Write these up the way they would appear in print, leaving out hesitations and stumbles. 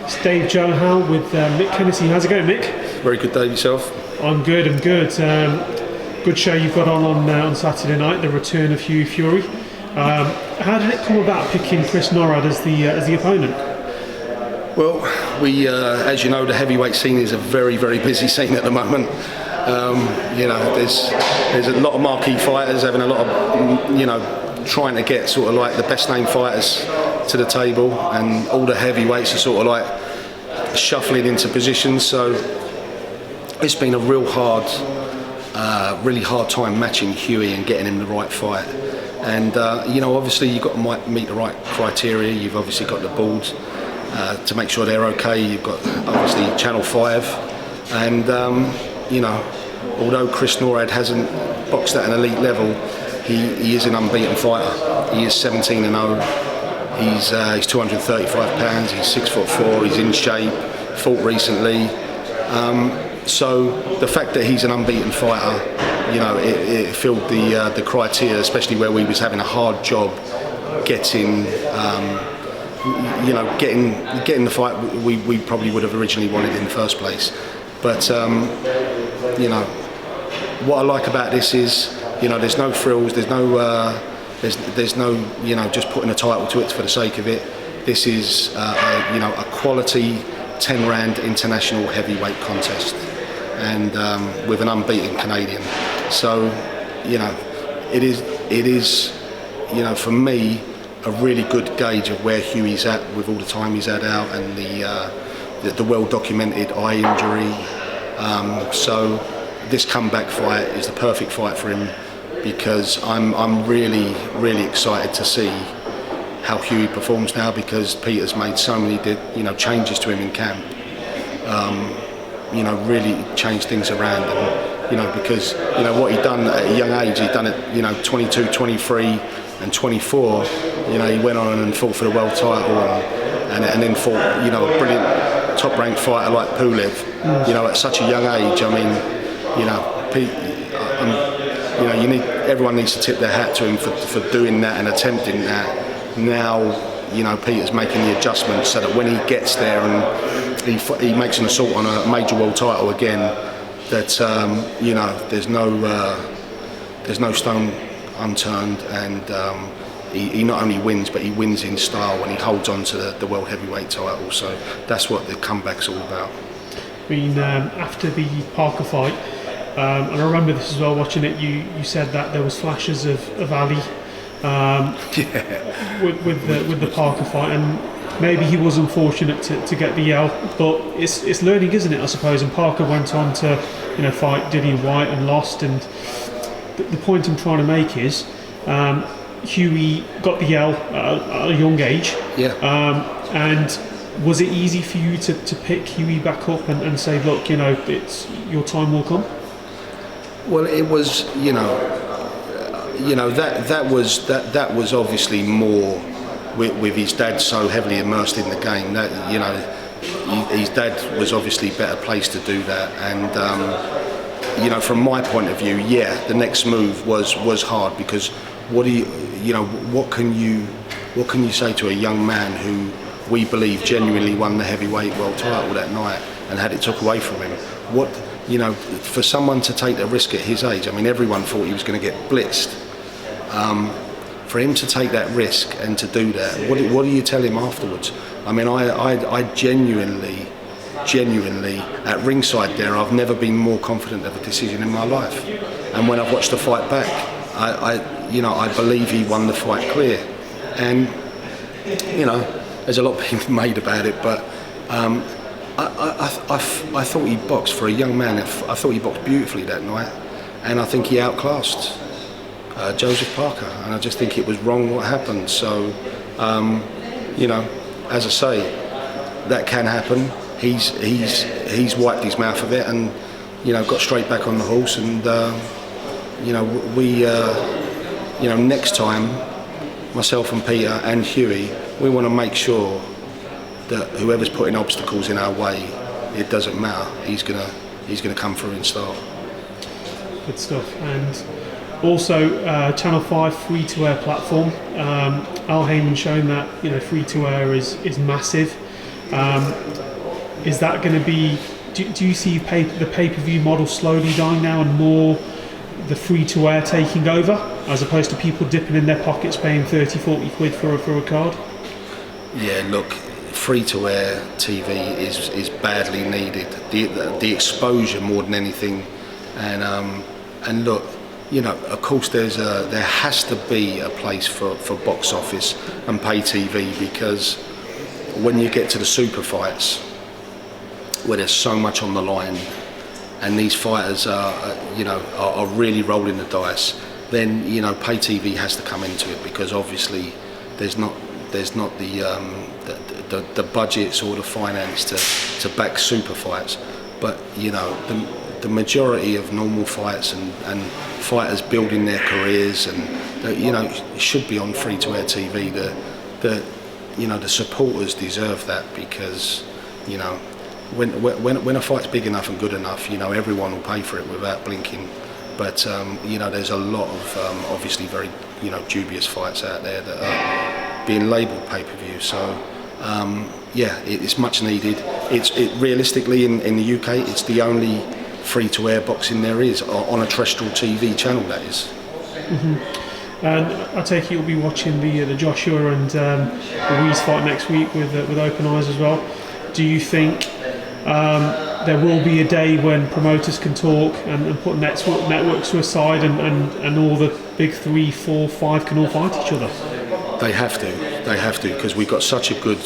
It's Dave Johan with Mick Hennessy. How's it going, Mick? Very good, Dave. Yourself? I'm good. Good show you've got on Saturday night. The return of Hughie Fury. How did it come about picking Chris Norrad as the opponent? Well, we, as you know, the heavyweight scene is a very, very busy scene at the moment. There's a lot of marquee fighters having a lot of, trying to get sort of like the best named fighters to the table, and all the heavyweights are sort of like shuffling into positions. So it's been a really hard time matching Hughie and getting him the right fight. And obviously you've got to meet the right criteria. You've obviously got the board to make sure they're okay. You've got obviously Channel 5, and although Chris Norrad hasn't boxed at an elite level, he is an unbeaten fighter. He is 17-0. He's 235 pounds. He's 6'4". He's in shape. Fought recently. So the fact that he's an unbeaten fighter, it filled the criteria, especially where we was having a hard job getting the fight we probably would have originally wanted in the first place. But what I like about this is, there's no frills, there's no just putting a title to it for the sake of it. This is a quality 10-round international heavyweight contest, and with an unbeaten Canadian. So it is for me a really good gauge of where Hughie's at with all the time he's had out, and the well-documented eye injury. So this comeback fight is the perfect fight for him, because I'm really, really excited to see how Hughie performs now, because Peter's made so many changes to him in camp. Really changed things around, and because what he'd done at a young age, he'd done it 22, 23 and 24. He went on and fought for the world title, and then fought a brilliant top-ranked fighter like Pulev. At such a young age. I mean, Pete, everyone needs to tip their hat to him for doing that and attempting that. Now, Peter's making the adjustments so that when he gets there and he makes an assault on a major world title again, that there's no stone unturned, and he not only wins, but he wins in style when he holds on to the world heavyweight title. So that's what the comeback's all about. I mean, after the Parker fight, and I remember this as well, watching it, you said that there was flashes of Ali with the Parker fight, and maybe he was unfortunate to get the yell, but it's learning, isn't it, I suppose. And Parker went on to fight Dillian White and lost, and the point I'm trying to make is Hughie got the yell at a young age. And was it easy for you to pick Hughie back up and say, look, it's your time will come? Well, it was, that was obviously more with his dad so heavily immersed in the game. That his dad was obviously better placed to do that, and from my point of view, the next move was hard, because what can you say to a young man who we believe genuinely won the heavyweight world title that night and had it took away from him? For someone to take the risk at his age, I mean, everyone thought he was going to get blitzed. For him to take that risk and to do that, what do you tell him afterwards? I mean, I genuinely, at ringside there, I've never been more confident of a decision in my life. And when I've watched the fight back, I believe he won the fight clear. And there's a lot being made about it, but I thought he boxed, for a young man. I thought he boxed beautifully that night, and I think he outclassed Joseph Parker, and I just think it was wrong what happened. So, as I say, that can happen. He's wiped his mouth of it, and got straight back on the horse, and next time, myself and Peter and Hughie, we want to make sure that whoever's putting obstacles in our way, it doesn't matter. He's gonna come through in style. Good stuff. And also, Channel 5 free-to-air platform. Al Heyman showing that free-to-air is massive. Is that going to be? Do you see the pay-per-view model slowly dying now and more the free-to-air taking over, as opposed to people dipping in their pockets paying 30-40 quid for a card? Yeah, look, free-to-air TV is badly needed. The exposure more than anything, and look, you know, of course there has to be a place for box office and pay TV, because when you get to the super fights where there's so much on the line and these fighters are really rolling the dice, then, you know, pay TV has to come into it, because obviously there's not the budgets or the finance to back super fights. But, you know, the majority of normal fights and fighters building their careers, and you know, should be on free-to-air TV. The supporters deserve that, because, you know, when a fight's big enough and good enough, you know, everyone will pay for it without blinking. But you know, there's a lot of obviously very, you know, dubious fights out there that are being labelled pay-per-view. So yeah, it's much needed. Realistically in the UK, it's the only free-to-air boxing there is on a terrestrial TV channel, that is. Mm-hmm. And I take it you'll be watching the Joshua and Ruiz fight next week with open eyes as well. Do you think there will be a day when promoters can talk and put networks to a side, and all the big 3, 4, 5 can all fight each other? They have to, because we've got such a good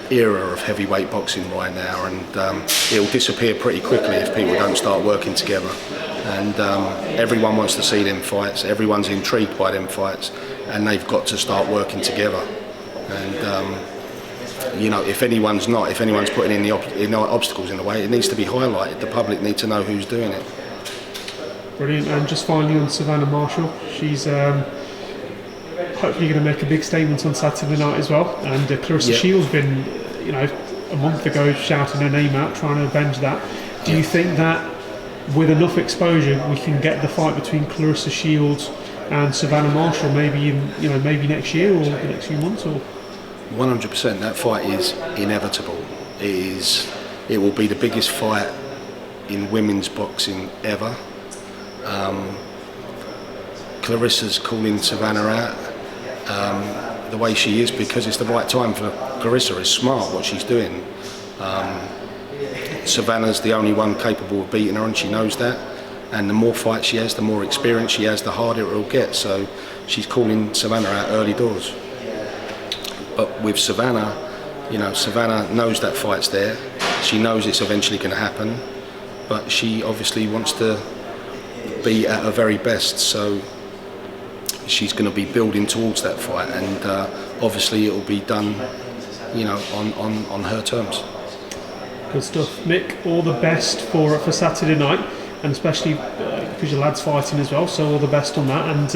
era of heavyweight boxing right now, and it'll disappear pretty quickly if people don't start working together. And everyone wants to see them fights, everyone's intrigued by them fights, and they've got to start working together. And you know, if anyone's putting in the obstacles in the way, it needs to be highlighted. The public need to know who's doing it. Brilliant. And just finally on Savannah Marshall, she's hopefully going to make a big statement on Saturday night as well. And Clarissa Shields been, you know, a month ago shouting her name out, trying to avenge that. Do you think that with enough exposure we can get the fight between Clarissa Shields and Savannah Marshall maybe next year or the next few months? Or 100%, that fight is inevitable. It will be the biggest fight in women's boxing ever. Clarissa's calling Savannah out the way she is, because it's the right time for Clarissa. It's smart what she's doing. Savannah's the only one capable of beating her, and she knows that. And the more fights she has, the more experience she has, the harder it will get. So she's calling Savannah out early doors. But with Savannah, you know, Savannah knows that fight's there. She knows it's eventually going to happen, but she obviously wants to be at her very best. So she's going to be building towards that fight, and obviously it will be done, you know, on her terms. Good stuff, Mick. All the best for Saturday night, and especially because your lad's fighting as well. So all the best on that, and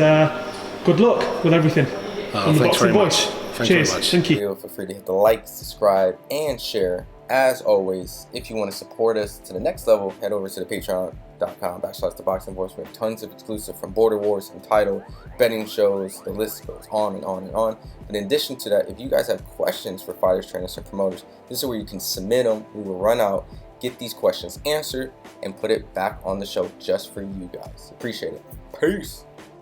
good luck with everything. On the Boxing Voice. Cheers. Thank you. Feel free to hit the like, subscribe, and share. As always, if you want to support us to the next level, head over to the patreon.com/ThaBoxingVoice. We have tons of exclusive, from Border Wars, Entitled, betting shows. The list goes on and on and on. But in addition to that, if you guys have questions for fighters, trainers, and promoters, this is where you can submit them. We will run out, get these questions answered, and put it back on the show just for you guys. Appreciate it. Peace.